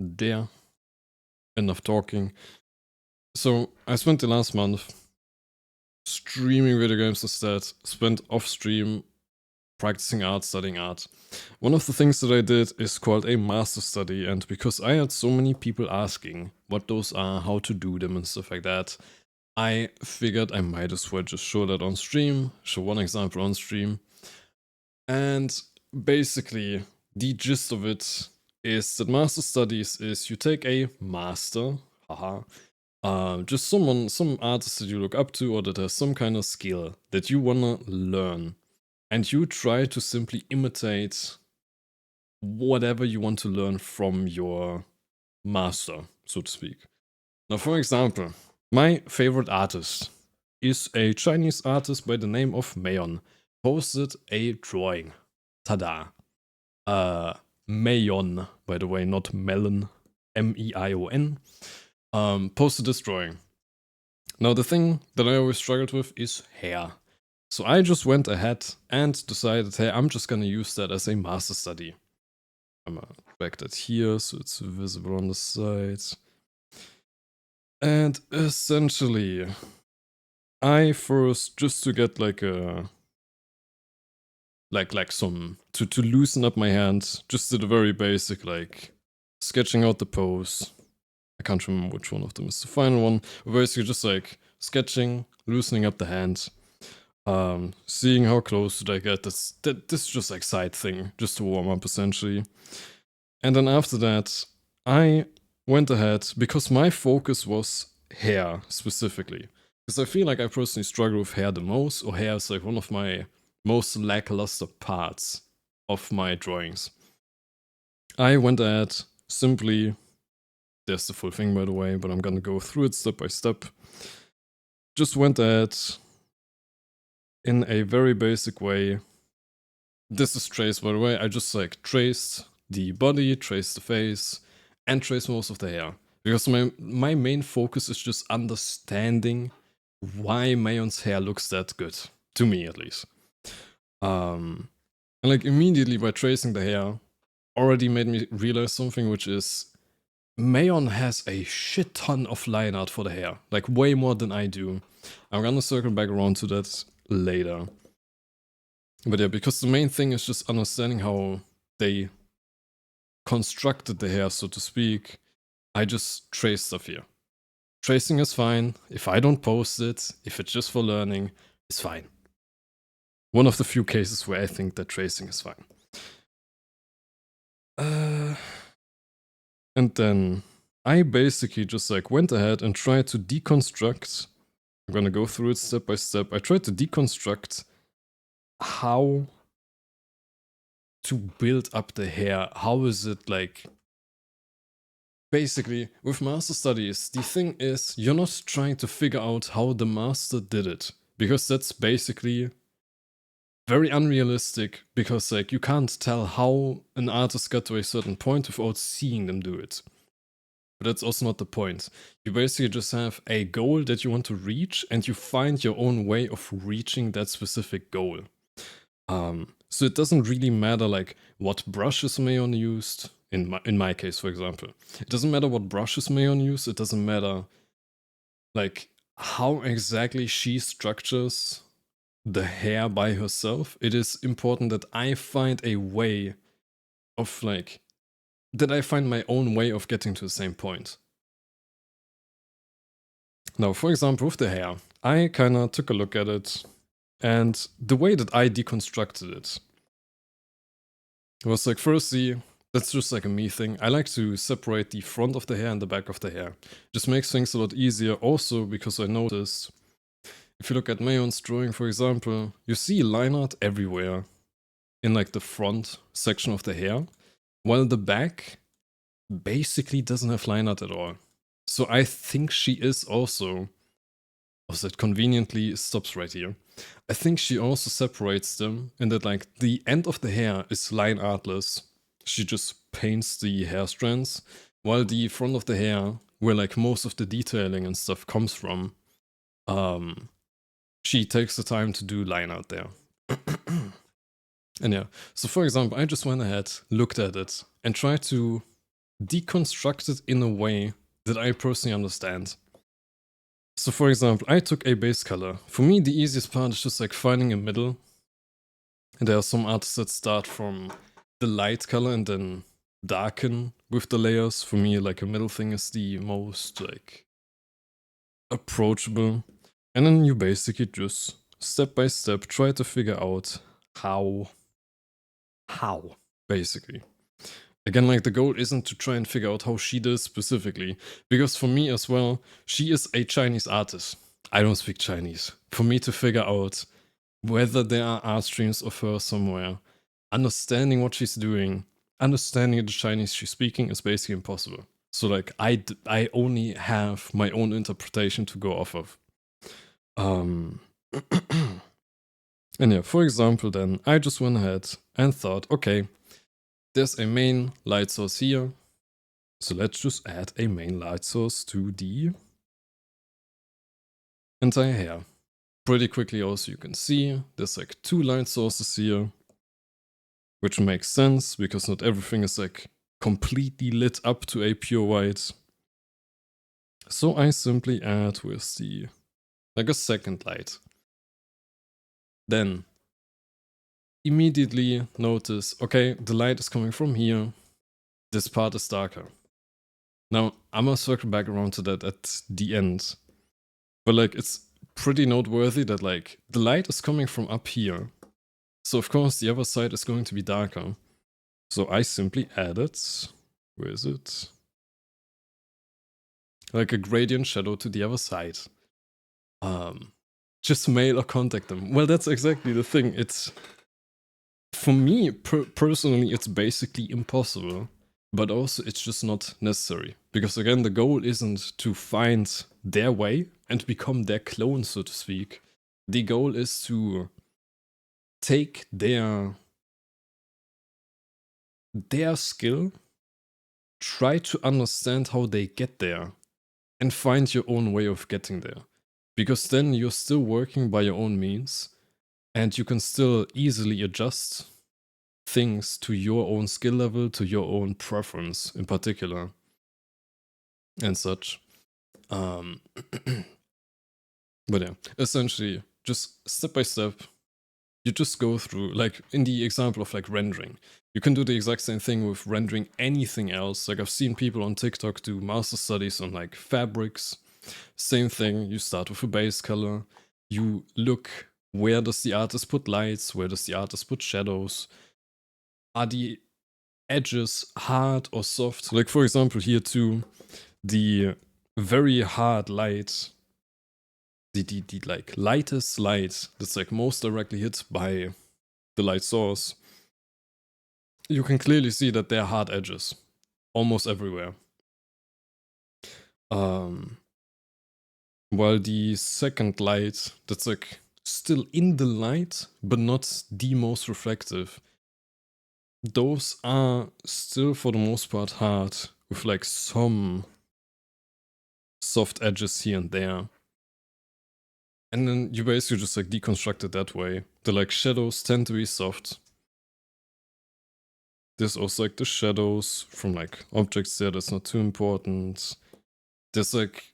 there. Enough talking. So I spent the last month streaming video games instead, spent off stream practicing art, studying art. One of the things that I did is called a master study, and because I had so many people asking what those are, how to do them and stuff like that, I figured I might as well just show that on stream, show one example on stream. And basically, the gist of it is that master studies is you take a master, haha, just some artist that you look up to or that has some kind of skill that you wanna learn, and you try to simply imitate whatever you want to learn from your master, so to speak. Now, for example, my favorite artist is a Chinese artist by the name of Meion. Posted a drawing. Tada. Meion, by the way, not melon. Meion. Posted this drawing. Now, the thing that I always struggled with is hair. So I just went ahead and decided, hey, I'm just gonna use that as a master study. I'm gonna drag that here so it's visible on the side. And essentially, I first, just to get like a some to loosen up my hand, just did a very basic like sketching out the pose. I can't remember which one of them is the final one. But basically just like sketching, loosening up the hand, seeing how close did I get. This is just like side thing, just to warm up essentially. And then after that, I went ahead because my focus was hair specifically. Because I feel like I personally struggle with hair the most, or hair is like one of my most lackluster parts of my drawings. I went ahead simply, there's the full thing by the way, but I'm gonna go through it step by step. Just went ahead in a very basic way. This is traced by the way, I just like traced the body, traced the face, and traced most of the hair. Because my main focus is just understanding why Meion's hair looks that good. To me at least. And like immediately by tracing the hair, already made me realize something, which is Meion has a shit ton of line art for the hair, like way more than I do. I'm gonna circle back around to that later. But yeah, because the main thing is just understanding how they constructed the hair, so to speak, I just trace stuff here. Tracing is fine. If I don't post it, if it's just for learning, it's fine. One of the few cases where I think that tracing is fine. And then I basically just like went ahead and tried to deconstruct. I'm gonna go through it step by step. I tried to deconstruct how to build up the hair. How is it like? Basically, with master studies, the thing is, you're not trying to figure out how the master did it, because that's basically very unrealistic, because like you can't tell how an artist got to a certain point without seeing them do it. But that's also not the point. You basically just have a goal that you want to reach, and you find your own way of reaching that specific goal. So it doesn't really matter like what brushes Meion used. In my case, for example, it doesn't matter what brushes Meion used. It doesn't matter like how exactly she structures the hair by herself. It is important that I find a way of like that I find my own way of getting to the same point. Now, for example, with the hair, I kind of took a look at it, and the way that I deconstructed it was like, firstly, that's just like a me thing. I like to separate the front of the hair and the back of the hair. Just makes things a lot easier. Also, because I noticed, if you look at Meion's drawing, for example, you see line art everywhere in like the front section of the hair, while the back basically doesn't have line art at all. So I think she is also, also it conveniently stops right here. I think she also separates them in that like the end of the hair is line artless. She just paints the hair strands, while the front of the hair, where like most of the detailing and stuff comes from, she takes the time to do line art there. And yeah, so for example, I just went ahead, looked at it, and tried to deconstructed in a way that I personally understand. So for example, I took a base color. For me, the easiest part is just like finding a middle. And there are some artists that start from the light color and then darken with the layers. For me, like a middle thing is the most like approachable. And then you basically just step by step try to figure out how, basically. Again, like the goal isn't to try and figure out how she does specifically, because for me as well, she is a Chinese artist. I don't speak Chinese. For me to figure out whether there are art streams of her somewhere, understanding what she's doing, understanding the Chinese she's speaking is basically impossible. So like I only have my own interpretation to go off of. And yeah, for example, then I just went ahead and thought, okay, there's a main light source here. So let's just add a main light source to the entire hair. Pretty quickly also you can see there's like 2 light sources here, which makes sense because not everything is like completely lit up to a pure white. So I simply add with the like a second light. Then immediately notice, okay, the light is coming from here. This part is darker. Now, I'm gonna circle back around to that at the end. But like, it's pretty noteworthy that like, the light is coming from up here. So of course, the other side is going to be darker. So I simply added, where is it? Like a gradient shadow to the other side. Just mail or contact them. Well, that's exactly the thing. It's, for me, personally, it's basically impossible. But also, it's just not necessary. Because again, the goal isn't to find their way and become their clone, so to speak. The goal is to take their skill, try to understand how they get there, and find your own way of getting there. Because then you're still working by your own means, and you can still easily adjust things to your own skill level, to your own preference in particular, and such. But yeah, essentially, just step by step, you just go through, like in the example of like rendering. You can do the exact same thing with rendering anything else. Like I've seen people on TikTok do master studies on like fabrics. Same thing, you start with a base color. You look, where does the artist put lights? Where does the artist put shadows? Are the edges hard or soft? Like for example here too, the very hard light, the like lightest light that's like most directly hit by the light source, you can clearly see that there are hard edges almost everywhere. While the second light that's like still in the light but not the most reflective, those are still for the most part hard with like some soft edges here and there. And then you basically just like deconstruct it that way. The like shadows tend to be soft. There's also like the shadows from like objects there, that's not too important. There's like,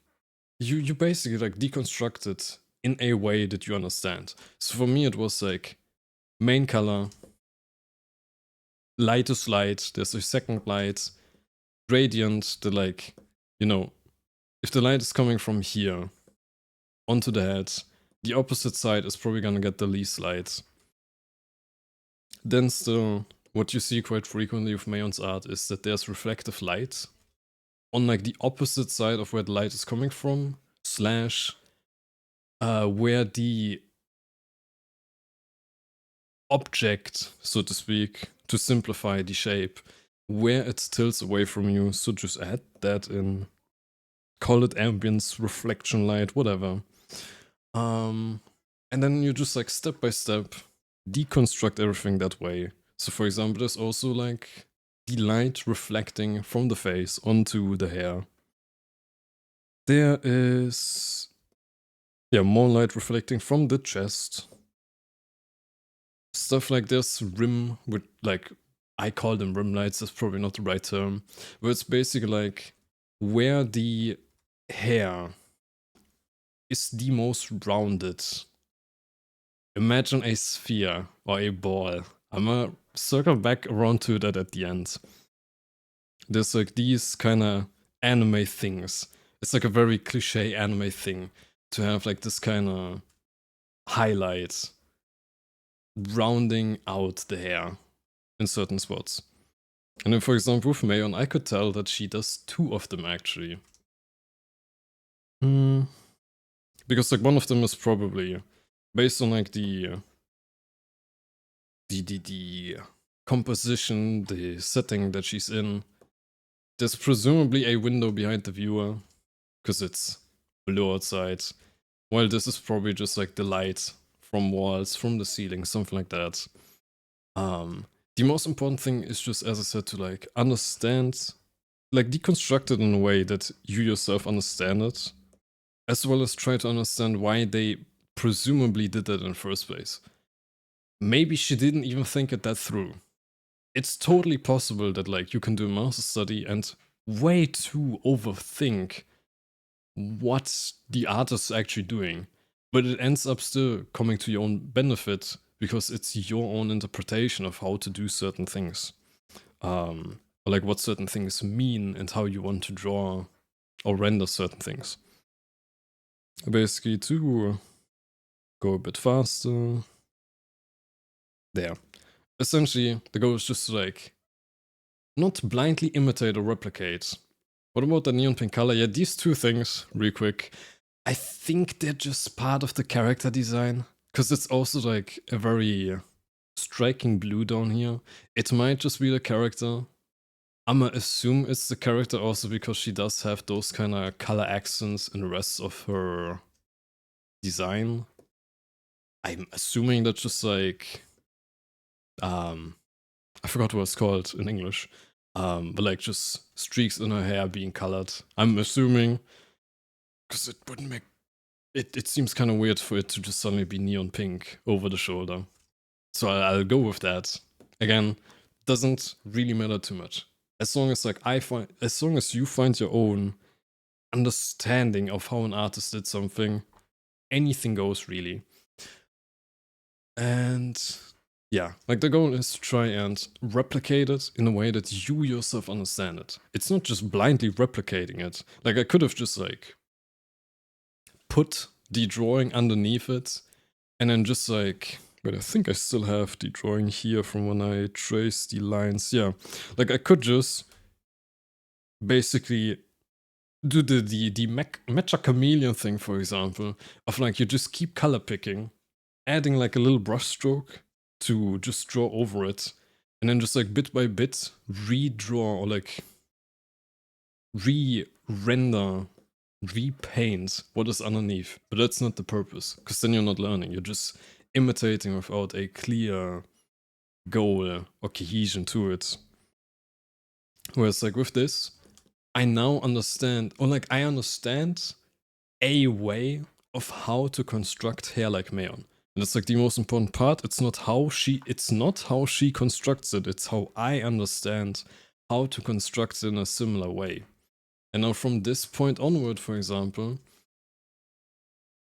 you basically like deconstruct it in a way that you understand. So for me it was like main color, lightest light, there's a second light, gradient, the like, you know, if the light is coming from here onto the head, the opposite side is probably gonna get the least light. Then still, what you see quite frequently with Meion's art is that there's reflective light on like the opposite side of where the light is coming from, slash where the object, so to speak, to simplify the shape, where it tilts away from you. So just add that in. Call it ambience, reflection light, whatever. And then you just like step by step deconstruct everything that way. So for example, there's also like the light reflecting from the face onto the hair. There is, yeah, more light reflecting from the chest. Stuff like this, rim with like I call them rim lights, that's probably not the right term, but it's basically like where the hair is the most rounded. Imagine a sphere or a ball. I'm gonna circle back around to that at the end. There's like these kind of anime things. It's like a very cliche anime thing to have like this kind of highlight rounding out the hair in certain spots. And then, for example, with Meion, I could tell that she does 2 of them actually. Because like one of them is probably based on like the composition, the setting that she's in. There's presumably a window behind the viewer because it's blue outside. While this is probably just like the light from walls, from the ceiling, something like that. The most important thing is just, as I said, to like understand, like deconstruct it in a way that you yourself understand it, as well as try to understand why they presumably did that in the first place. Maybe she didn't even think it that through. It's totally possible that like you can do a master study and way too overthink what the artist is actually doing, but it ends up still coming to your own benefit because it's your own interpretation of how to do certain things, or like what certain things mean and how you want to draw or render certain things. Basically, to go a bit faster, there. Essentially, the goal is just to like not blindly imitate or replicate. What about the neon pink color? Yeah, these 2 things, real quick. I think they're just part of the character design. Because it's also like a very striking blue down here. It might just be the character. I'ma assume it's the character also because she does have those kind of color accents in the rest of her design. I'm assuming that's just like I forgot what it's called in English. But like just streaks in her hair being colored. I'm assuming because it wouldn't make it seems kind of weird for it to just suddenly be neon pink over the shoulder. So I'll go with that. Again, doesn't really matter too much. As long as like as long as you find your own understanding of how an artist did something, anything goes really. And yeah, like the goal is to try and replicate it in a way that you yourself understand it. It's not just blindly replicating it. Like I could have just like put the drawing underneath it and then just like, but I think I still have the drawing here from when I traced the lines. Yeah, like I could just basically do the matcha chameleon thing, for example, of like you just keep color picking, adding like a little brush stroke to just draw over it, and then just like bit by bit redraw or like re-render, repaint what is underneath. But that's not the purpose, because then you're not learning, you're just imitating without a clear goal or cohesion to it. Whereas like with this, I now understand, or like I understand a way of how to construct hair like Meion. And it's like the most important part. It's not how she constructs it, it's how I understand how to construct it in a similar way. And now from this point onward, for example,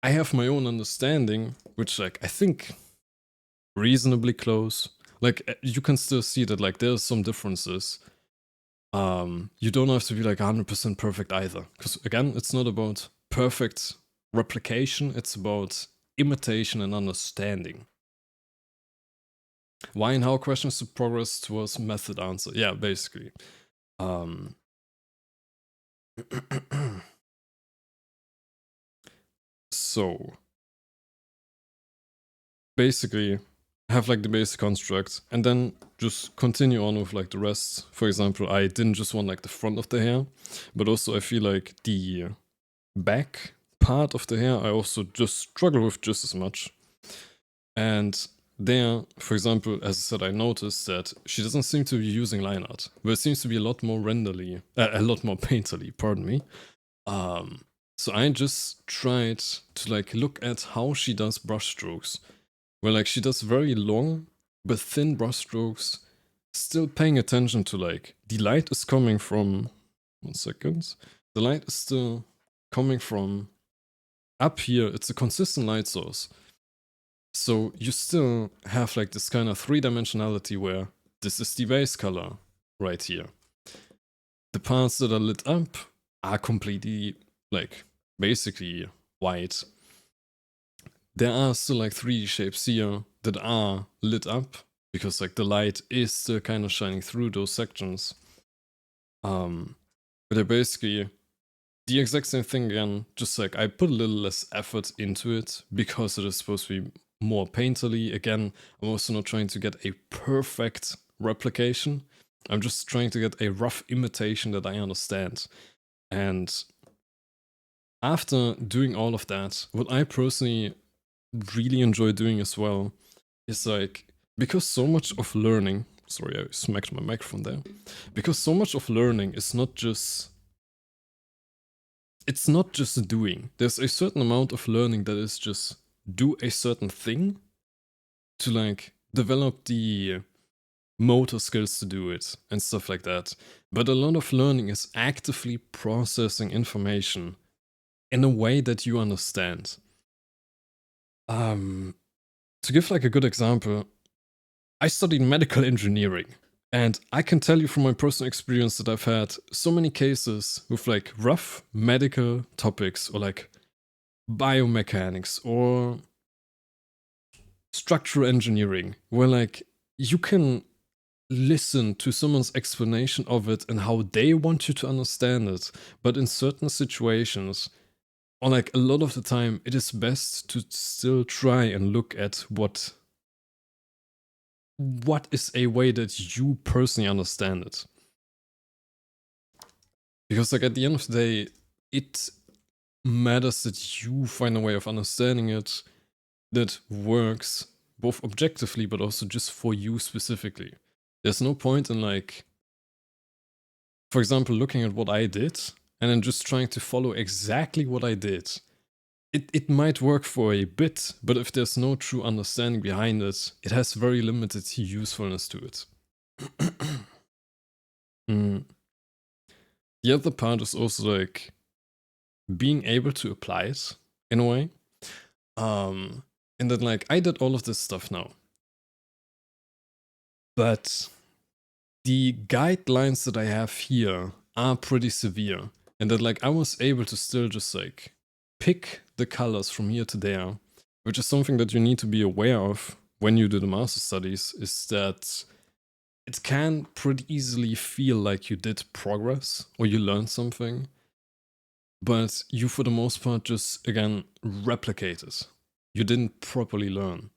I have my own understanding, which like I think reasonably close. Like you can still see that like there's some differences. You don't have to be like 100% perfect either. Because again, it's not about perfect replication, it's about imitation and understanding. Why and how questions to progress towards method answer. Yeah, basically. So basically have like the basic construct and then just continue on with like the rest. For example, I didn't just want like the front of the hair, but also I feel like the back part of the hair I also just struggle with just as much. And there, for example, as I said, I noticed that she doesn't seem to be using line art, but it seems to be a lot more renderly, a lot more painterly, pardon me. So I just tried to like look at how she does brush strokes, where like she does very long but thin brush strokes still paying attention to like the light is coming from 1 second. The light is still coming from up here. It's a consistent light source. So you still have like this kind of 3-dimensionality where this is the base color right here. The parts that are lit up are completely like basically white. There are still like 3D shapes here that are lit up because like the light is still kind of shining through those sections. But they're basically the exact same thing again, just like I put a little less effort into it because it is supposed to be more painterly. Again, I'm also not trying to get a perfect replication. I'm just trying to get a rough imitation that I understand. And after doing all of that, what I personally really enjoy doing as well is like, because so much of learning, sorry, I smacked my microphone there, because so much of learning is not just, it's not just doing. There's a certain amount of learning that is just do a certain thing to like develop the motor skills to do it and stuff like that. But a lot of learning is actively processing information in a way that you understand. To give like a good example, I studied medical engineering, and I can tell you from my personal experience that I've had so many cases with like rough medical topics or like biomechanics or structural engineering, where like you can listen to someone's explanation of it and how they want you to understand it, but in certain situations, or like a lot of the time, it is best to still try and look at what is a way that you personally understand it. Because like at the end of the day, it matters that you find a way of understanding it that works both objectively but also just for you specifically. There's no point in like, for example, looking at what I did and then just trying to follow exactly what I did. It might work for a bit, but if there's no true understanding behind it, it has very limited usefulness to it. Mm. The other part is also like being able to apply it in a way. And then like I did all of this stuff now. But the guidelines that I have here are pretty severe. And that like I was able to still just like pick the colors from here to there, which is something that you need to be aware of when you do the master studies, is that it can pretty easily feel like you did progress or you learned something, but you for the most part just again replicated. You didn't properly learn.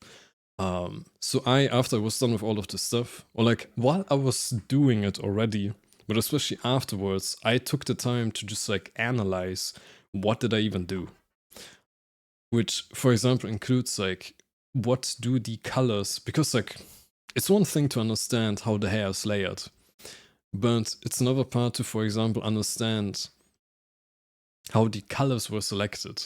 So after I was done with all of this stuff, or like while I was doing it already, but especially afterwards, I took the time to just like analyze what did I even do. Which, for example, includes like what do the colors, because like it's one thing to understand how the hair is layered, but it's another part to, for example, understand how the colors were selected.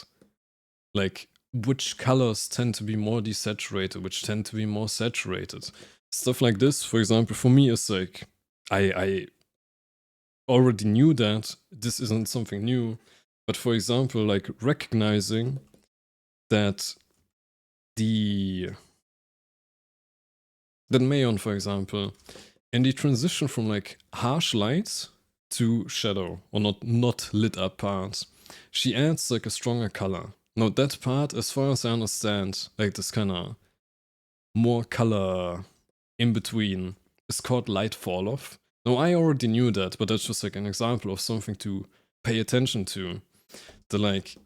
Like which colors tend to be more desaturated, which tend to be more saturated. Stuff like this, for example, for me is like, I already knew that this isn't something new, but for example, like recognizing that Meion, for example, in the transition from like harsh light to shadow, or not lit up parts, she adds like a stronger color. Now that part, as far as I understand, like this kind of more color in between, is called light fall off. Now I already knew that, but that's just like an example of something to pay attention to. The like,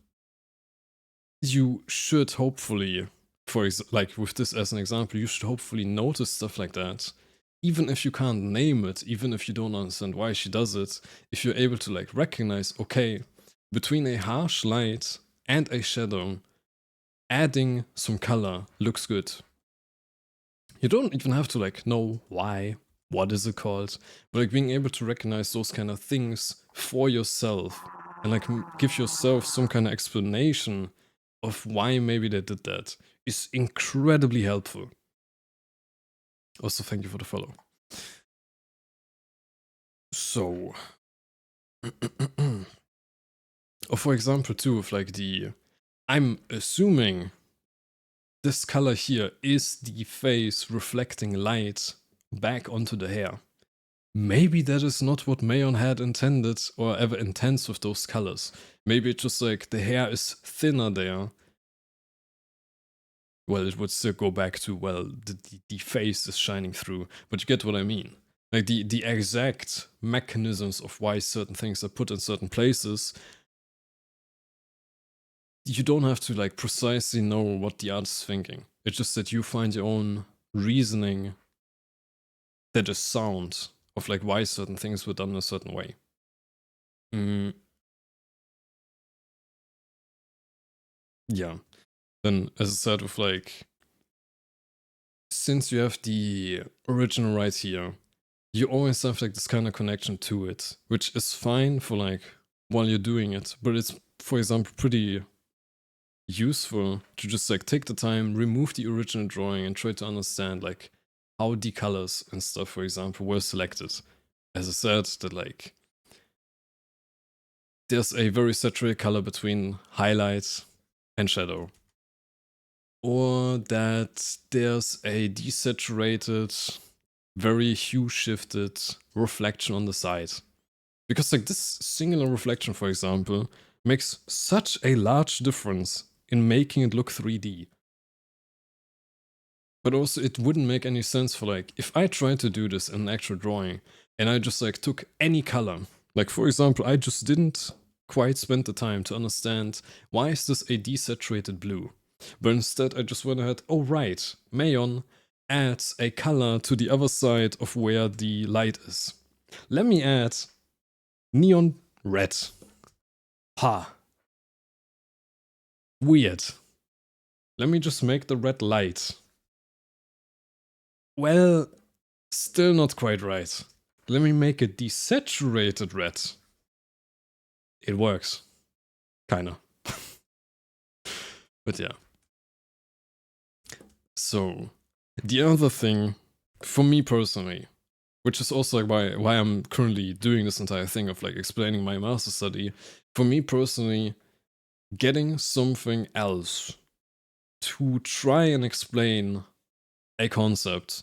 you should hopefully, like with this as an example, you should hopefully notice stuff like that. Even if you can't name it, even if you don't understand why she does it, if you're able to like recognize, okay, between a harsh light and a shadow, adding some color looks good. You don't even have to like know why, what is it called, but like being able to recognize those kind of things for yourself and like give yourself some kind of explanation of why maybe they did that is incredibly helpful. Also, thank you for the follow. So, or for example, too, with like I'm assuming this color here is the face reflecting light back onto the hair. Maybe that is not what Meion had intended or ever intends with those colors. Maybe it's just like the hair is thinner there. Well, it would still go back to, well, the face is shining through, but you get what I mean. Like the exact mechanisms of why certain things are put in certain places, you don't have to like precisely know what the artist is thinking. It's just that you find your own reasoning that is sound of like why certain things were done a certain way. Mm, yeah. Then, as I said, with like, since you have the original right here, you always have like this kind of connection to it, which is fine for like while you're doing it, but it's, for example, pretty useful to just like take the time, remove the original drawing, and try to understand like how the colors and stuff, for example, were selected. As I said, that like there's a very saturated color between highlight and shadow, or that there's a desaturated, very hue shifted reflection on the side. Because like this singular reflection, for example, makes such a large difference in making it look 3D. But also it wouldn't make any sense for like, if I tried to do this in an actual drawing and I just like took any color, like for example, I just didn't quite spend the time to understand why is this a desaturated blue. But instead I just went ahead, oh right, Meion adds a color to the other side of where the light is. Let me add neon red. Ha. Weird. Let me just make the red light. Well, still not quite right. Let me make a desaturated red. It works. Kinda. But yeah. So, the other thing, for me personally, which is also like why I'm currently doing this entire thing of like explaining my master study, for me personally, getting something else to try and explain a concept,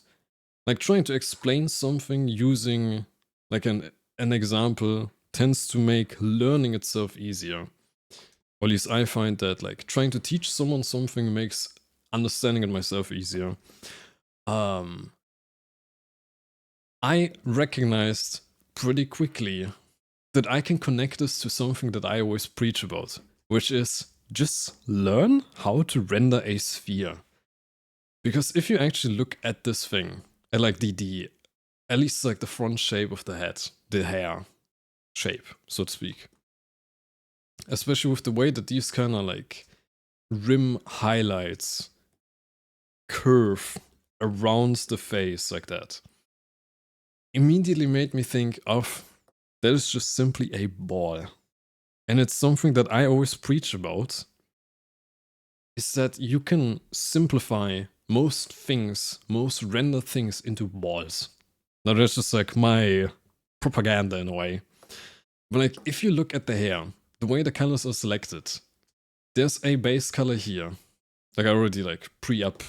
like trying to explain something using like an example, tends to make learning itself easier. Or at least I find that like trying to teach someone something makes understanding it myself easier. I recognized pretty quickly that I can connect this to something that I always preach about, which is just learn how to render a sphere. Because if you actually look at this thing, at like the at least like the front shape of the head, the hair shape, so to speak. Especially with the way that these kind of like rim highlights curve around the face like that. Immediately made me think of that is just simply a ball. And it's something that I always preach about, is that you can simplify most things, most rendered things into balls. Now that's just like my propaganda in a way. But like if you look at the hair, the way the colors are selected, there's a base color here. Like I already like pre-up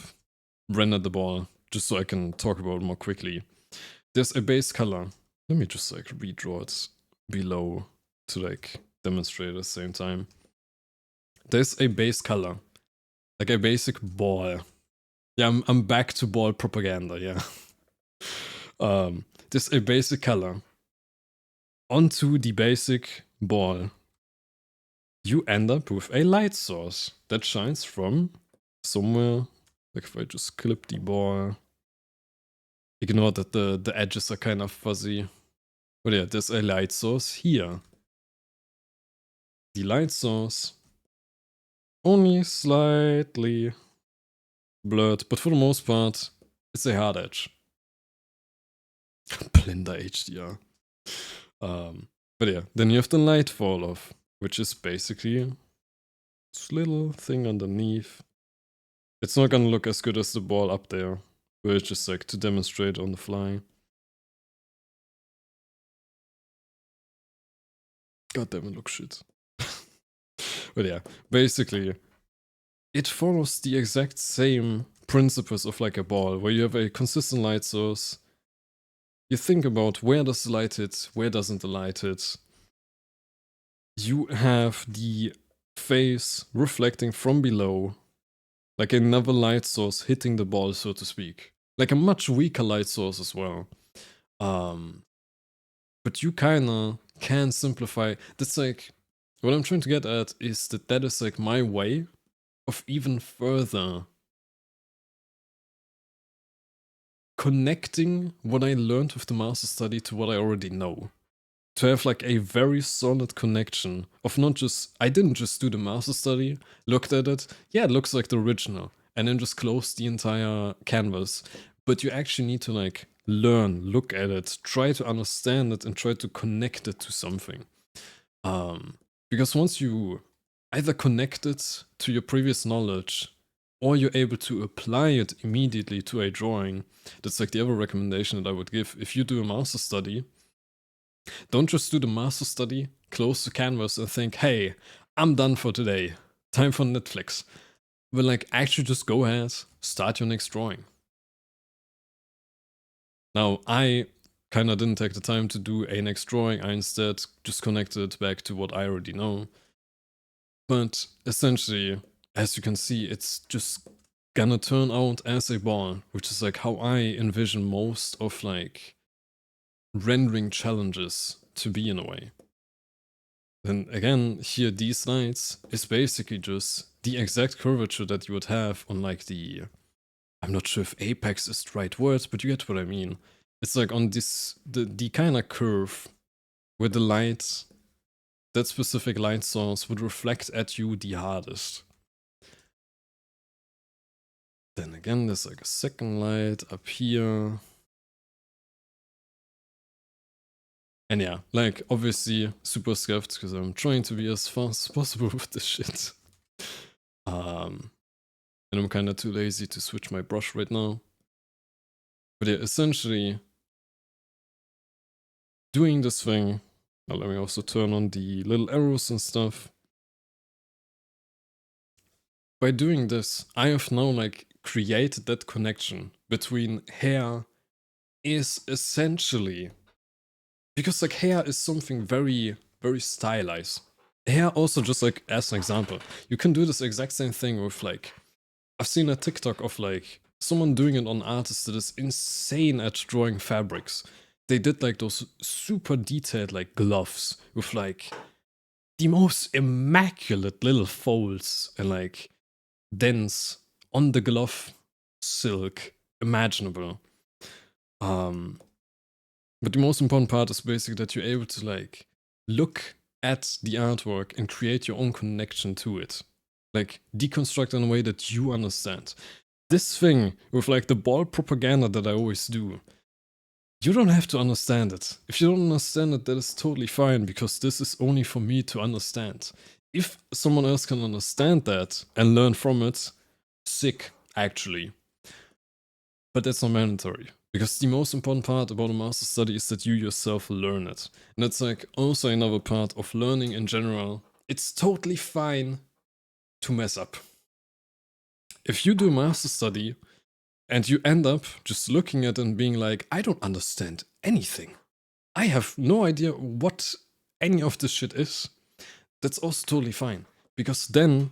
rendered the ball just so I can talk about it more quickly. There's a base color. Let me just like redraw it below to like demonstrate at the same time. There's a base color, like a basic ball. Yeah, I'm back to ball propaganda. Yeah. There's a basic color. Onto the basic ball, you end up with a light source that shines from somewhere. Like if I just clip the ball, ignore that the edges are kind of fuzzy. But yeah, there's a light source here. The light source only slightly blurred, but for the most part, it's a hard edge. Blender HDR. But yeah, then you have the light fall off, which is basically this little thing underneath. It's not gonna look as good as the ball up there, but it's just like to demonstrate on the fly. God damn, it looks shit. But yeah, basically, it follows the exact same principles of like a ball, where you have a consistent light source. You think about where does the light hit, where doesn't the light hit. You have the face reflecting from below, like another light source hitting the ball, so to speak. Like a much weaker light source as well. But you kinda can simplify. That's like, what I'm trying to get at is that is like my way of even further connecting what I learned with the master study to what I already know. To have like a very solid connection of not just, I didn't just do the master study, looked at it, yeah, it looks like the original, and then just close the entire canvas. But you actually need to like learn, look at it, try to understand it, and try to connect it to something. Because once you either connect it to your previous knowledge, or you're able to apply it immediately to a drawing, that's like the other recommendation that I would give. If you do a master study, don't just do the master study, close the canvas and think, hey, I'm done for today. Time for Netflix. But like actually just go ahead, start your next drawing. Now, I kind of didn't take the time to do a next drawing. I instead just connected back to what I already know. But essentially, as you can see, it's just gonna turn out as a ball, which is like how I envision most of like rendering challenges to be in a way. Then again, here these lights is basically just the exact curvature that you would have on like the, I'm not sure if apex is the right word, but you get what I mean. It's like on this, the kind of curve where the light, that specific light source would reflect at you the hardest. Then again, there's like a second light up here. And yeah, like obviously super scuffed because I'm trying to be as fast as possible with this shit. And I'm kind of too lazy to switch my brush right now. But yeah, essentially doing this thing. Now let me also turn on the little arrows and stuff. By doing this, I have now like created that connection between hair is essentially, because like hair is something very, very stylized. Hair also, just like as an example, you can do this exact same thing with like, I've seen a TikTok of like someone doing it on artists that is insane at drawing fabrics. They did like those super detailed like gloves with like the most immaculate little folds and like dents on the glove silk imaginable. But the most important part is basically that you're able to like look at the artwork and create your own connection to it. Like deconstruct in a way that you understand. This thing with like the ball propaganda that I always do, you don't have to understand it. If you don't understand it, that is totally fine, because this is only for me to understand. If someone else can understand that and learn from it, sick, actually. But that's not mandatory. Because the most important part about a master study is that you yourself learn it. And that's like also another part of learning in general. It's totally fine to mess up. If you do a master study and you end up just looking at it and being like, I don't understand anything. I have no idea what any of this shit is. That's also totally fine. Because then,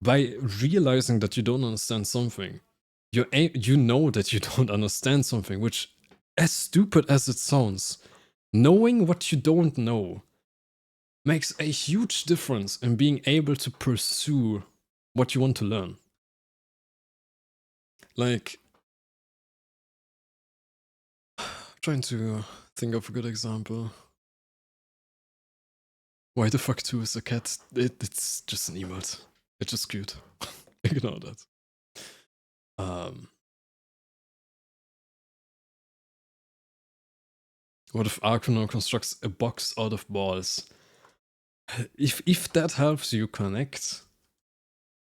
by realizing that you don't understand something, you know that you don't understand something, which, as stupid as it sounds, knowing what you don't know makes a huge difference in being able to pursue what you want to learn. Like, trying to think of a good example. Why the fuck 2 is a cat? It's just an emote. It's just cute. Ignore that. What if Arcanor constructs a box out of balls? If that helps you connect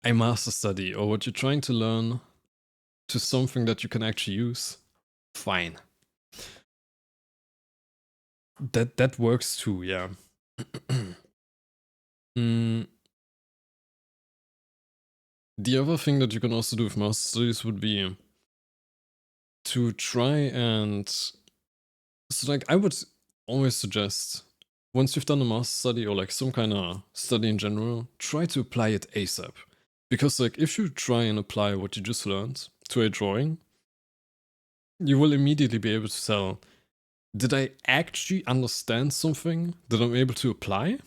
a master study or what you're trying to learn to something that you can actually use, fine. That works too, yeah. Mm, the other thing that you can also do with master studies would be to try and... So like I would always suggest, once you've done a master study or like some kind of study in general, try to apply it ASAP. Because like if you try and apply what you just learned to a drawing, you will immediately be able to tell, did I actually understand something that I'm able to apply?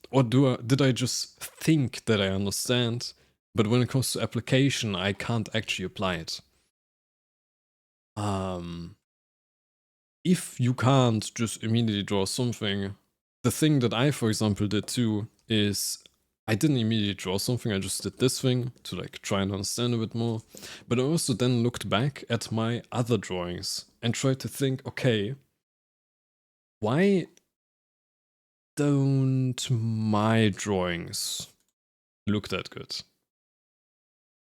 Or did I just think that I understand, but when it comes to application, I can't actually apply it? If you can't just immediately draw something, the thing that I, for example, did too is I didn't immediately draw something, I just did this thing to like try and understand a bit more. But I also then looked back at my other drawings and tried to think, okay, why don't my drawings look that good?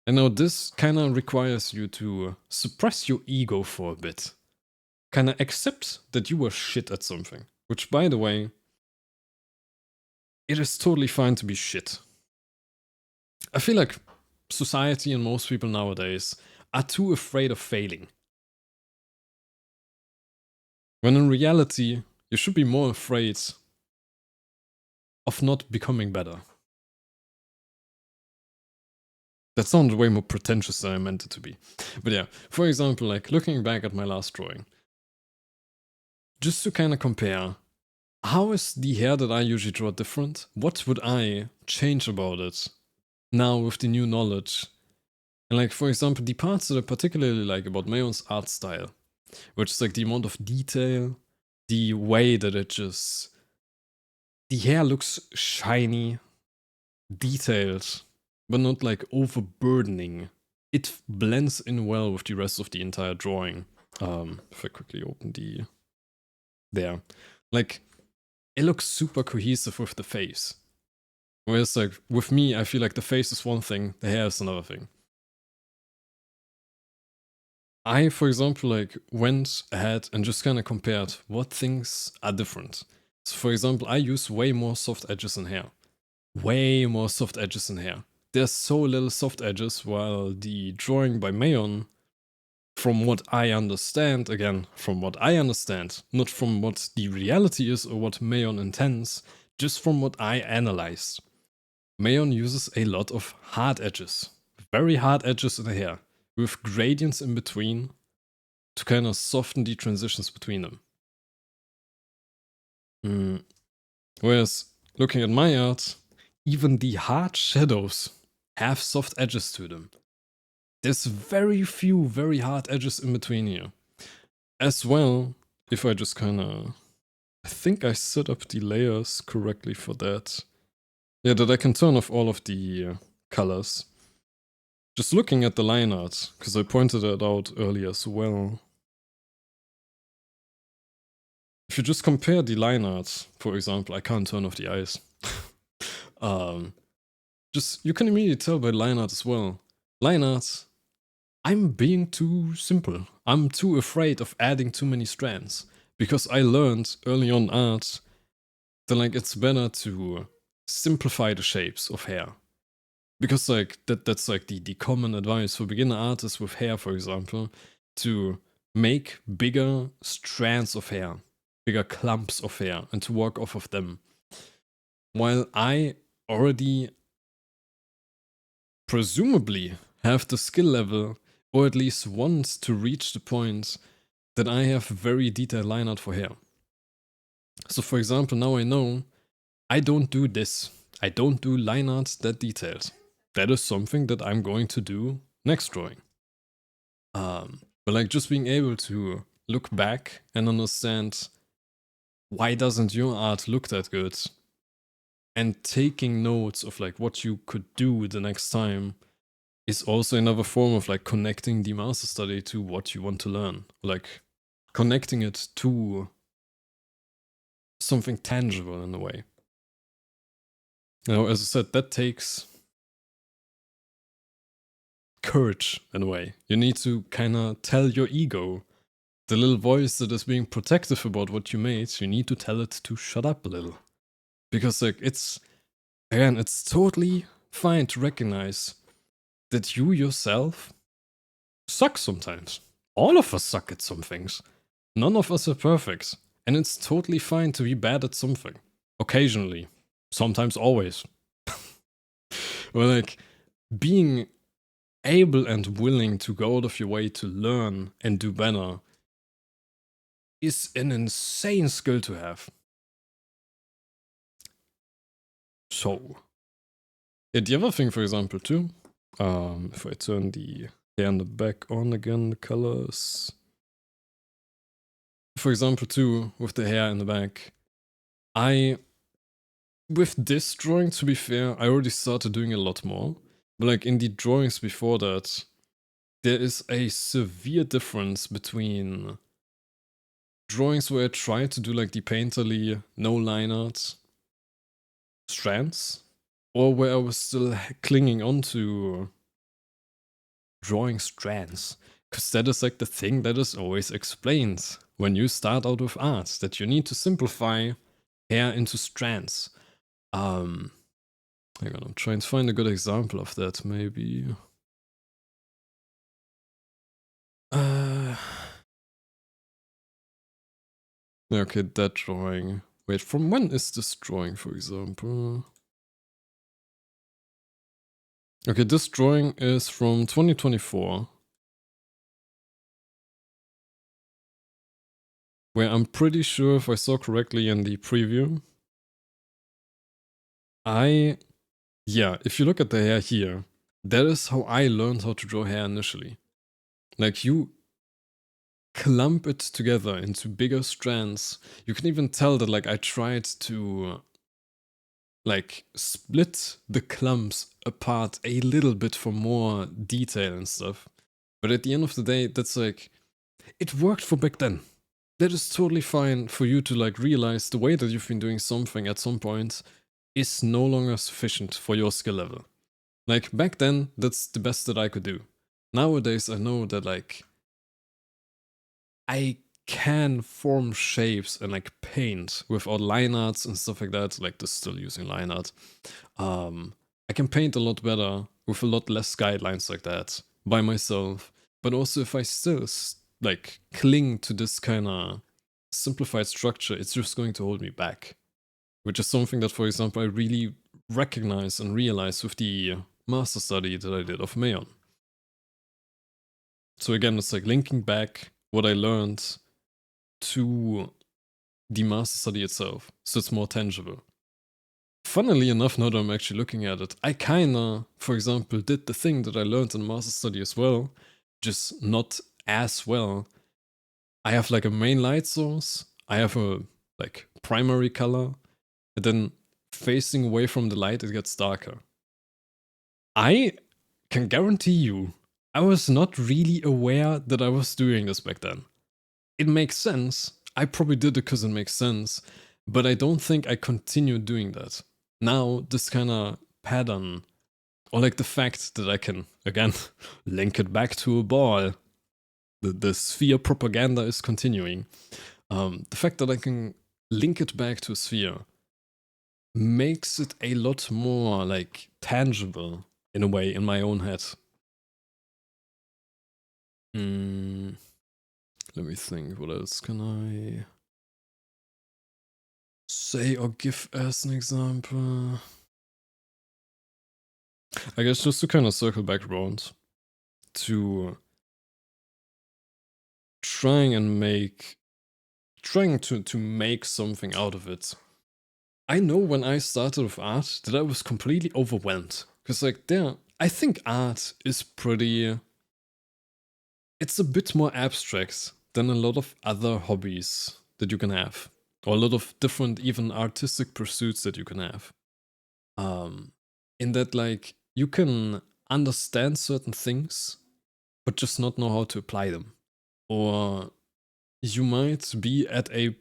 And now this kind of requires you to suppress your ego for a bit. Kind of accept that you were shit at something. Which, by the way, it is totally fine to be shit. I feel like society and most people nowadays are too afraid of failing. When in reality, you should be more afraid of not becoming better. That sounded way more pretentious than I meant it to be. But yeah, for example, like looking back at my last drawing, just to kind of compare, how is the hair that I usually draw different? What would I change about it now with the new knowledge? And like, for example, the parts that I particularly like about Meion's art style, which is like the amount of detail, the way that it just... The hair looks shiny, detailed, but not like overburdening. It blends in well with the rest of the entire drawing. If I quickly open the... There. Like, it looks super cohesive with the face. Whereas like, with me, I feel like the face is one thing, the hair is another thing. I, for example, like went ahead and just kind of compared what things are different. So for example, I use way more soft edges in hair. Way more soft edges in hair. There's so little soft edges, while the drawing by Meion, from what I understand, again, from what I understand, not from what the reality is or what Meion intends, just from what I analyzed. Meion uses a lot of hard edges. Very hard edges in the hair, with gradients in between to kind of soften the transitions between them. Whereas, looking at my art, even the hard shadows have soft edges to them. There's very few very hard edges in between here. As well, if I just kind of... I think I set up the layers correctly for that. Yeah, that I can turn off all of the colors. Just looking at the line art, because I pointed it out earlier as well. If you just compare the line art, for example, I can't turn off the eyes. Just, you can immediately tell by line art as well. Line art, I'm being too simple. I'm too afraid of adding too many strands. Because I learned early on art that like it's better to simplify the shapes of hair. Because like that's like the common advice for beginner artists with hair, for example, to make bigger strands of hair, bigger clumps of hair, and to work off of them. While I already presumably have the skill level, or at least want to reach the point that I have very detailed line art for hair. So for example, now I know I don't do this. I don't do line art that detailed. That is something that I'm going to do next drawing. But like just being able to look back and understand why doesn't your art look that good, and taking notes of like what you could do the next time is also another form of like connecting the master study to what you want to learn. Like connecting it to something tangible in a way. Now, as I said, that takes courage in a way. You need to kind of tell your ego, the little voice that is being protective about what you made, you need to tell it to shut up a little. Because like it's totally fine to recognize that you yourself suck sometimes. All of us suck at some things. None of us are perfect. And it's totally fine to be bad at something. Occasionally. Sometimes always. Or like being able and willing to go out of your way to learn and do better is an insane skill to have. So, the other thing, for example, too, if I turn the hair in the back on again, the colors. For example, too, with the hair in the back, with this drawing, to be fair, I already started doing a lot more. But like in the drawings before that, there is a severe difference between drawings where I try to do like the painterly, no line art strands, or where I was still clinging on to drawing strands. Because that is like the thing that is always explained when you start out with art, that you need to simplify hair into strands. Hang on, I'm trying to find a good example of that, maybe. Okay, that drawing. Wait, from when is this drawing, for example? Okay, this drawing is from 2024. Where I'm pretty sure, if I saw correctly in the preview, yeah, if you look at the hair here, that is how I learned how to draw hair initially. Like, you clump it together into bigger strands. You can even tell that, like, I tried to, like, split the clumps apart a little bit for more detail and stuff. But at the end of the day, that's like, it worked for back then. That is totally fine for you to, like, realize the way that you've been doing something at some point is no longer sufficient for your skill level. Like, back then, that's the best that I could do. Nowadays, I know that, like, I can form shapes and, like, paint without line arts and stuff like that. Like, this is still using line art. I can paint a lot better with a lot less guidelines like that by myself. But also, if I still, like, cling to this kind of simplified structure, it's just going to hold me back. Which is something that, for example, I really recognize and realize with the master study that I did of Meion. So again, it's like linking back what I learned to the master study itself, so it's more tangible. Funnily enough, now that I'm actually looking at it, I kinda, for example, did the thing that I learned in master study as well, just not as well. I have like a main light source, I have a like primary color, and then facing away from the light it gets darker. I can guarantee you, I was not really aware that I was doing this back then. It makes sense. I probably did it because it makes sense, but I don't think I continued doing that. Now, this kind of pattern, or like the fact that I can, again, link it back to a ball, the sphere propaganda is continuing. The fact that I can link it back to a sphere makes it a lot more like tangible in a way in my own head. Let me think, what else can I say or give as an example? I guess just to kind of circle back around to trying to make something out of it. I know when I started with art that I was completely overwhelmed. Because like I think art is pretty... It's a bit more abstract than a lot of other hobbies that you can have. Or a lot of different even artistic pursuits that you can have. In that like you can understand certain things, but just not know how to apply them. Or you might be at a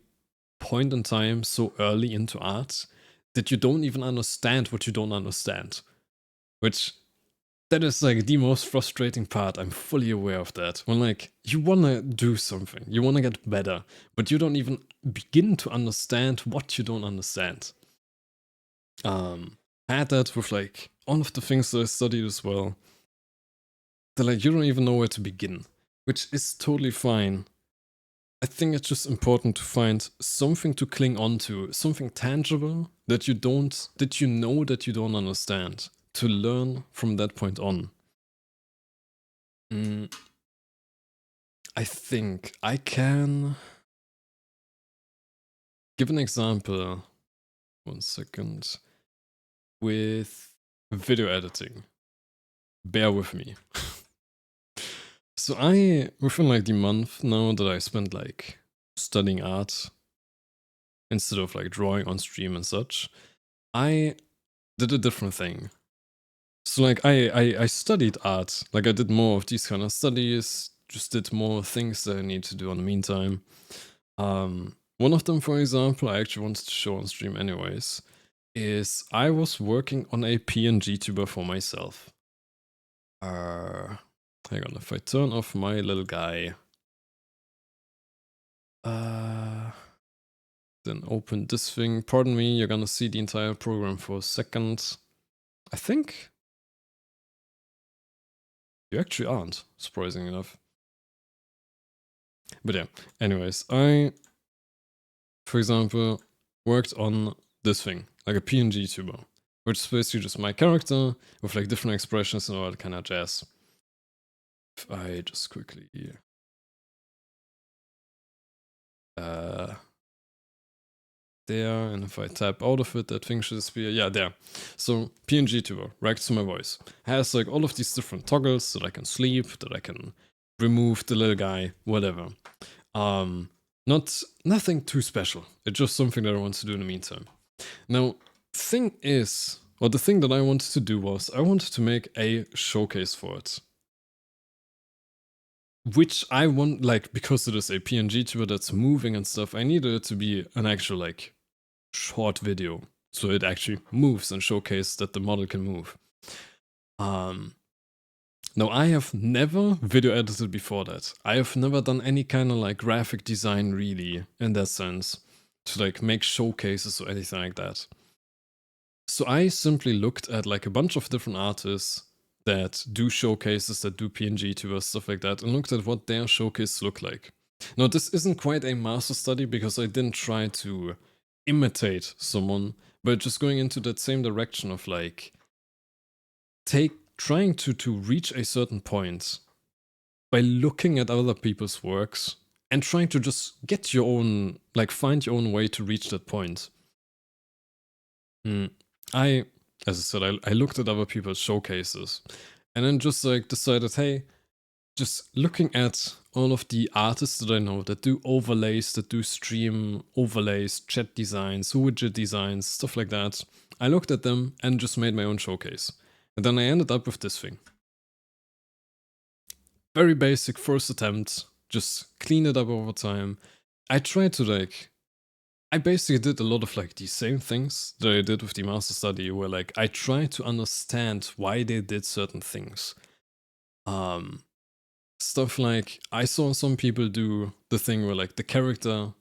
point in time so early into art that you don't even understand what you don't understand. Which, that is like the most frustrating part. I'm fully aware of that. When like, you wanna do something, you wanna get better, but you don't even begin to understand what you don't understand. Had that with like all of the things that I studied as well. That like you don't even know where to begin, which is totally fine. I think it's just important to find something to cling on to, something tangible that you know that you don't understand, to learn from that point on. I think I can give an example. 1 second. With video editing. Bear with me. So within like the month now that I spent like studying art instead of like drawing on stream and such, I did a different thing. So like I studied art, like I did more of these kind of studies, just did more things that I need to do in the meantime. One of them, for example, I actually wanted to show on stream anyways, is I was working on a PNG tuber for myself. Hang on, if I turn off my little guy, then open this thing. Pardon me, you're gonna see the entire program for a second. I think you actually aren't, surprisingly enough. But yeah, anyways, I, for example, worked on this thing, like a PNG tuber, which is basically just my character with like different expressions and all that kind of jazz. If I just quickly there, and if I tap out of it, that thing should disappear. Yeah, there. So PNG tuber, right to my voice, has like all of these different toggles that I can sleep, that I can remove the little guy, whatever. Nothing too special. It's just something that I want to do in the meantime. Now, the thing that I wanted to do was I wanted to make a showcase for it. Which I want, like, because it is a PNG tuber that's moving and stuff, I needed it to be an actual, like, short video. So it actually moves and showcases that the model can move. Now, I have never video edited before that. I have never done any kind of, like, graphic design, really, in that sense. To, like, make showcases or anything like that. So I simply looked at, like, a bunch of different artists that do showcases, that do PNG tubers, stuff like that, and looked at what their showcases look like. Now, this isn't quite a master study because I didn't try to imitate someone, but just going into that same direction of like trying to reach a certain point by looking at other people's works and trying to just get your own, like find your own way to reach that point. As I said, I looked at other people's showcases and then just like decided, hey, just looking at all of the artists that I know that do overlays, that do stream overlays, chat designs, widget designs, stuff like that, I looked at them and just made my own showcase. And then I ended up with this thing. Very basic first attempt, just clean it up over time. I tried to like, I basically did a lot of like the same things that I did with the master study, where like I tried to understand why they did certain things. Stuff like, I saw some people do the thing where like the character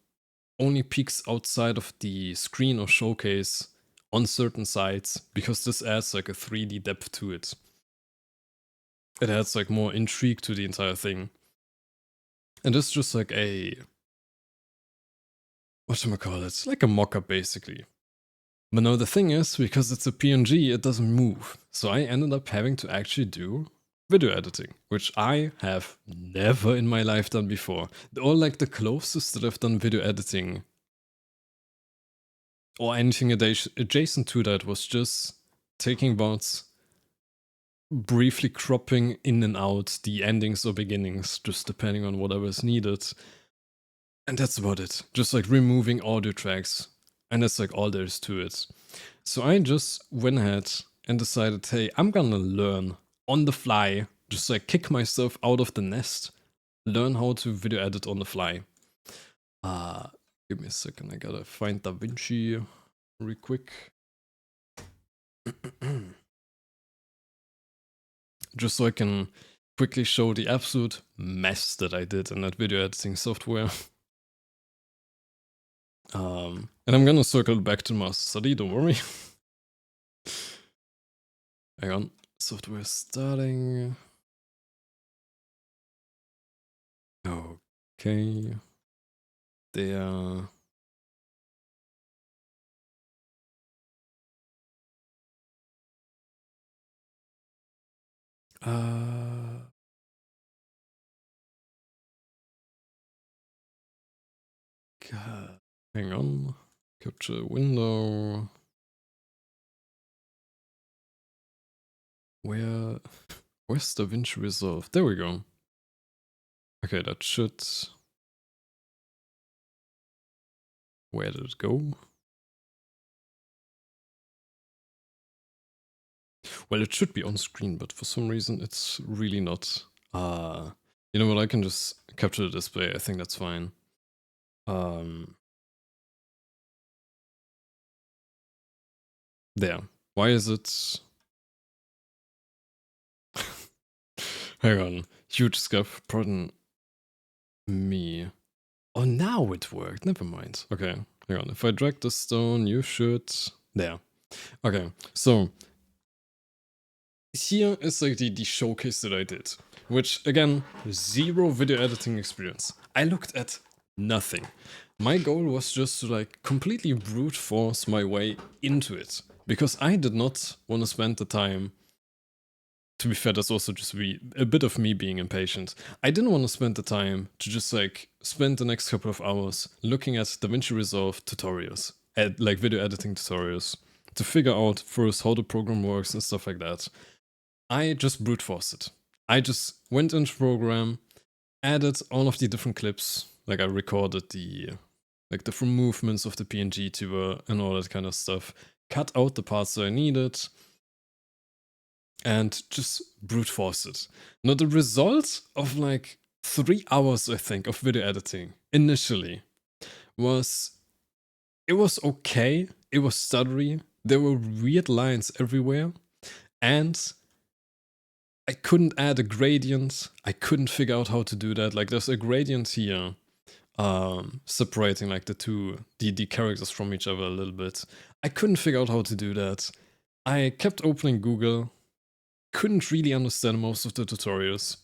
only peeks outside of the screen or showcase on certain sides because this adds like a 3D depth to it. It adds like more intrigue to the entire thing. And it's just like whatchamacallit, like a mock-up basically. But now the thing is, because it's a PNG, it doesn't move. So I ended up having to actually do video editing, which I have never in my life done before. Or like the closest that I've done video editing or anything adjacent to that was just taking bots, briefly cropping in and out the endings or beginnings, just depending on whatever is needed. And that's about it. Just like removing audio tracks. And that's like all there is to it. So I just went ahead and decided, hey, I'm gonna learn on the fly, just like kick myself out of the nest, learn how to video edit on the fly. Give me a second, I gotta find DaVinci real quick. Just so I can quickly show the absolute mess that I did in that video editing software. And I'm gonna circle back to master study, don't worry. Hang on. Software starting. Okay. There. God. Hang on. Capture window. Where's DaVinci Resolve? There we go. Okay, that should... Where did it go? Well, it should be on screen, but for some reason it's really not. You know what, I can just capture the display. I think that's fine. There. Why is it... Hang on. Huge scuff. Pardon me. Oh, now it worked. Never mind. Okay, hang on. If I drag the stone, you should... There. Okay, so... Here is like the showcase that I did. Which, again, 0 video editing experience. I looked at nothing. My goal was just to like completely brute force my way into it. Because I did not want to spend the time... To be fair, that's also just a bit of me being impatient. I didn't want to spend the time to just like spend the next couple of hours looking at DaVinci Resolve tutorials, like video editing tutorials, to figure out first how the program works and stuff like that. I just brute forced it. I just went into program, added all of the different clips, like I recorded the like different movements of the PNG tuber and all that kind of stuff, cut out the parts that I needed, and just brute force it. Now, the result of like 3 hours, I think, of video editing initially was... It was okay, it was stuttery, there were weird lines everywhere, and I couldn't add a gradient. I couldn't figure out how to do that. Like, there's a gradient here, separating like the characters from each other a little bit. I couldn't figure out how to do that. I kept opening Google, couldn't really understand most of the tutorials.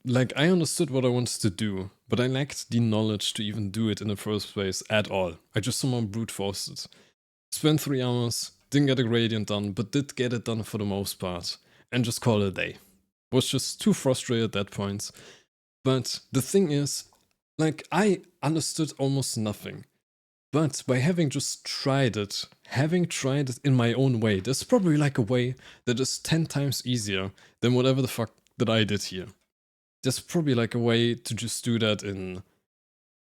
Like, I understood what I wanted to do, but I lacked the knowledge to even do it in the first place at all. I just somehow brute forced it. Spent 3 hours, didn't get a gradient done, but did get it done for the most part, and just call it a day. Was just too frustrated at that point. But the thing is, like, I understood almost nothing. But by having just tried it, having tried it in my own way, there's probably like a way that is 10 times easier than whatever the fuck that I did here. There's probably like a way to just do that in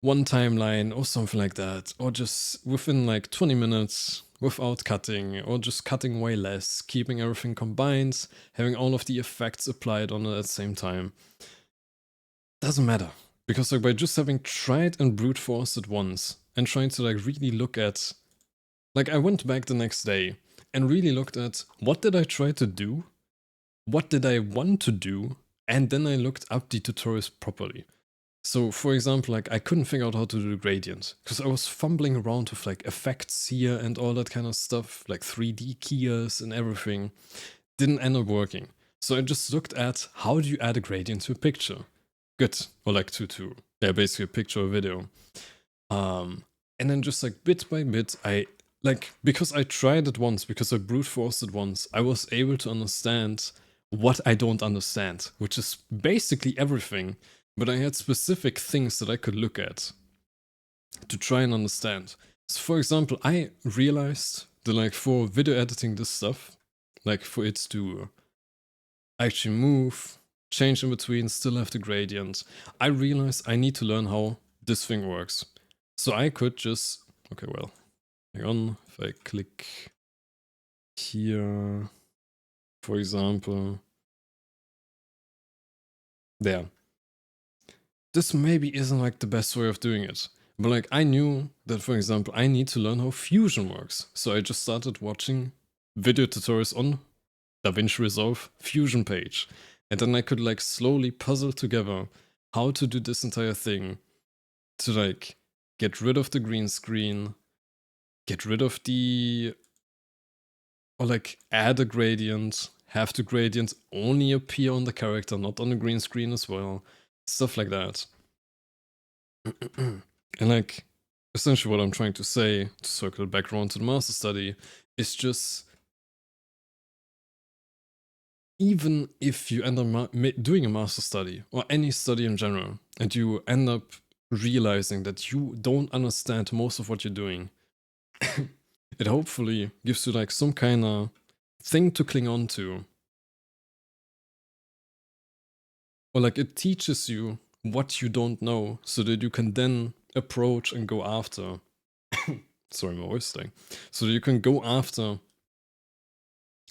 one timeline or something like that, or just within like 20 minutes without cutting, or just cutting way less, keeping everything combined, having all of the effects applied on it at the same time. Doesn't matter, because like by just having tried and brute forced it once and trying to like really look at, like, I went back the next day and really looked at what did I try to do, what did I want to do, and then I looked up the tutorials properly. So, for example, like, I couldn't figure out how to do the gradient, because I was fumbling around with like effects here and all that kind of stuff, like 3D keyers and everything. Didn't end up working. So I just looked at how do you add a gradient to a picture. Good. Or like to yeah, basically a picture or video. And then just like bit by bit, because I tried it once, because I brute forced it once, I was able to understand what I don't understand, which is basically everything. But I had specific things that I could look at to try and understand. So for example, I realized that like for video editing this stuff, like for it to actually move, change in between, still have the gradient, I realized I need to learn how this thing works. So I could just, okay, well, hang on, if I click here, for example, there. This maybe isn't like the best way of doing it, but like I knew that, for example, I need to learn how Fusion works. So I just started watching video tutorials on DaVinci Resolve Fusion page. And then I could like slowly puzzle together how to do this entire thing to like get rid of the green screen, get rid of the Or like add a gradient, have the gradient only appear on the character, not on the green screen as well. Stuff like that. And like, essentially what I'm trying to say, to circle back around to the master study, is just, even if you end up doing a master study, or any study in general, and you end up realizing that you don't understand most of what you're doing, it hopefully gives you like some kind of thing to cling on to. Or like it teaches you what you don't know so that you can then approach and go after. Sorry, my voice thing. So that you can go after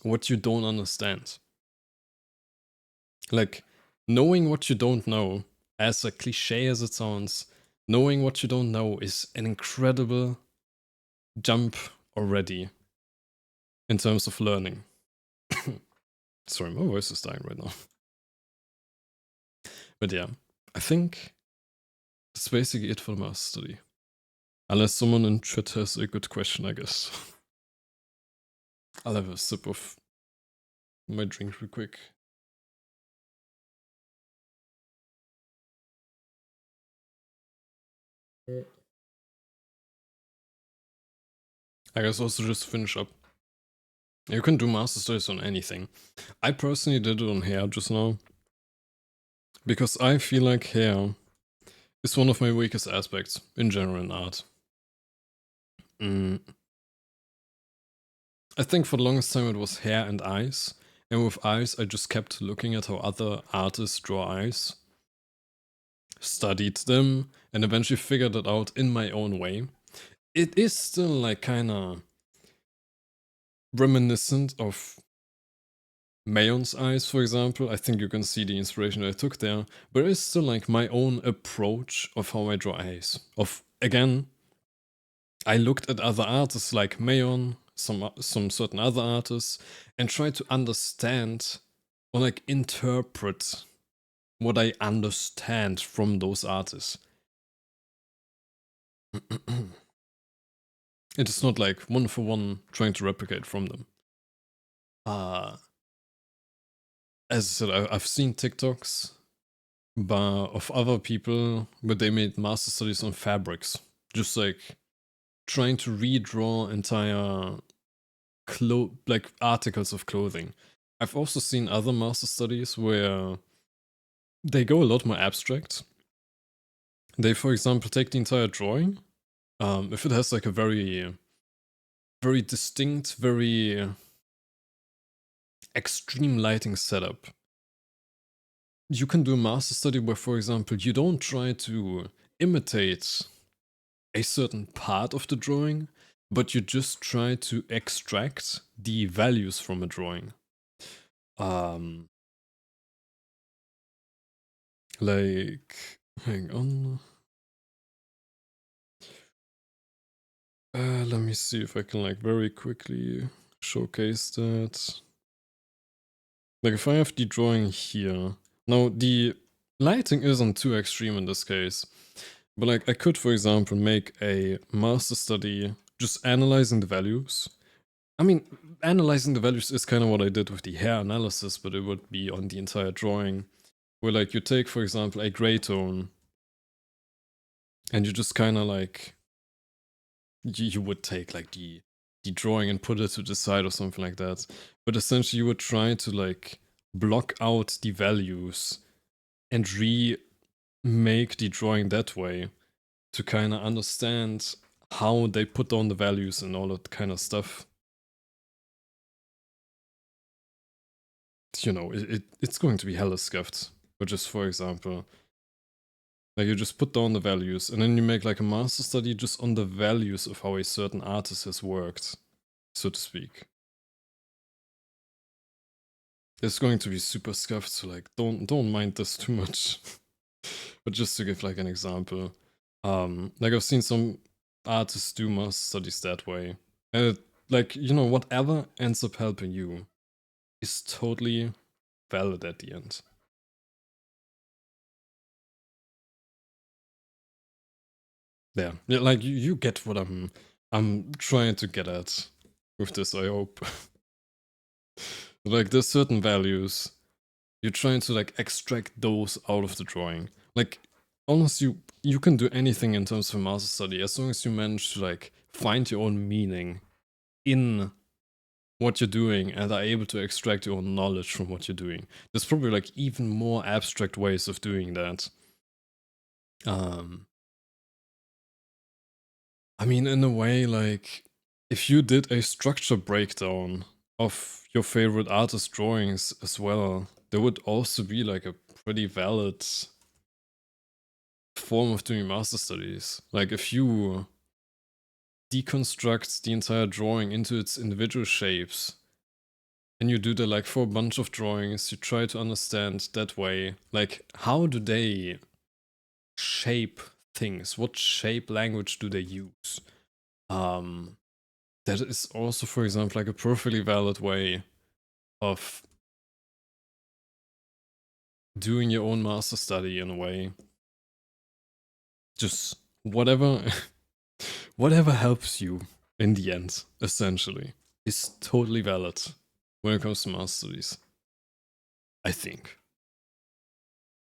what you don't understand. Like, knowing what you don't know, as a cliche as it sounds, knowing what you don't know is an incredible jump already in terms of learning. Sorry, my voice is dying right now. But yeah, I think that's basically it for the master study. Unless someone in chat has a good question, I guess. I'll have a sip of my drink real quick. I guess also just finish up. You can do master studies on anything. I personally did it on hair just now. Because I feel like hair is one of my weakest aspects in general in art. I think for the longest time it was hair and eyes. And with eyes, I just kept looking at how other artists draw eyes, studied them, and eventually figured it out in my own way. It is still like kinda reminiscent of Meion's eyes, for example. I think you can see the inspiration that I took there, but it's still like my own approach of how I draw eyes. Again, I looked at other artists like Meion, some certain other artists, and tried to understand or like interpret what I understand from those artists. It is not like one for one trying to replicate from them. As I said, I've seen TikToks of other people where they made master studies on fabrics, just like trying to redraw entire like articles of clothing. I've also seen other master studies where they go a lot more abstract. They, for example, take the entire drawing. If it has like a very, very distinct, very extreme lighting setup, you can do a master study where, for example, you don't try to imitate a certain part of the drawing, but you just try to extract the values from a drawing. Like, hang on. Let me see if I can like very quickly showcase that. Like if I have the drawing here, now the lighting isn't too extreme in this case, but like I could, for example, make a master study just analyzing the values. I mean, analyzing the values is kind of what I did with the hair analysis, but it would be on the entire drawing. Where like you take, for example, a gray tone and you just kind of like, you would take like the drawing and put it to the side or something like that. But essentially you would try to like block out the values and remake the drawing that way to kind of understand how they put down the values and all that kind of stuff. You know, it's going to be hella scuffed. But just for example, like you just put down the values and then you make like a master study just on the values of how a certain artist has worked, so to speak. It's going to be super scuffed, so like don't mind this too much. But just to give like an example, like I've seen some artists do master studies that way, and it, like, you know, whatever ends up helping you is totally valid at the end. Yeah, like you get what I'm trying to get at with this, I hope. Like there's certain values. You're trying to like extract those out of the drawing. Like almost you can do anything in terms of master study as long as you manage to like find your own meaning in what you're doing and are able to extract your own knowledge from what you're doing. There's probably like even more abstract ways of doing that. I mean, in a way, like if you did a structure breakdown of your favorite artist drawings as well, there would also be like a pretty valid form of doing master studies. Like if you deconstruct the entire drawing into its individual shapes and you do that like for a bunch of drawings, you try to understand that way, like how do they shape things? What shape language do they use? That is also, for example, like a perfectly valid way of doing your own master study in a way. Just whatever whatever helps you in the end, essentially, is totally valid when it comes to master studies. I think.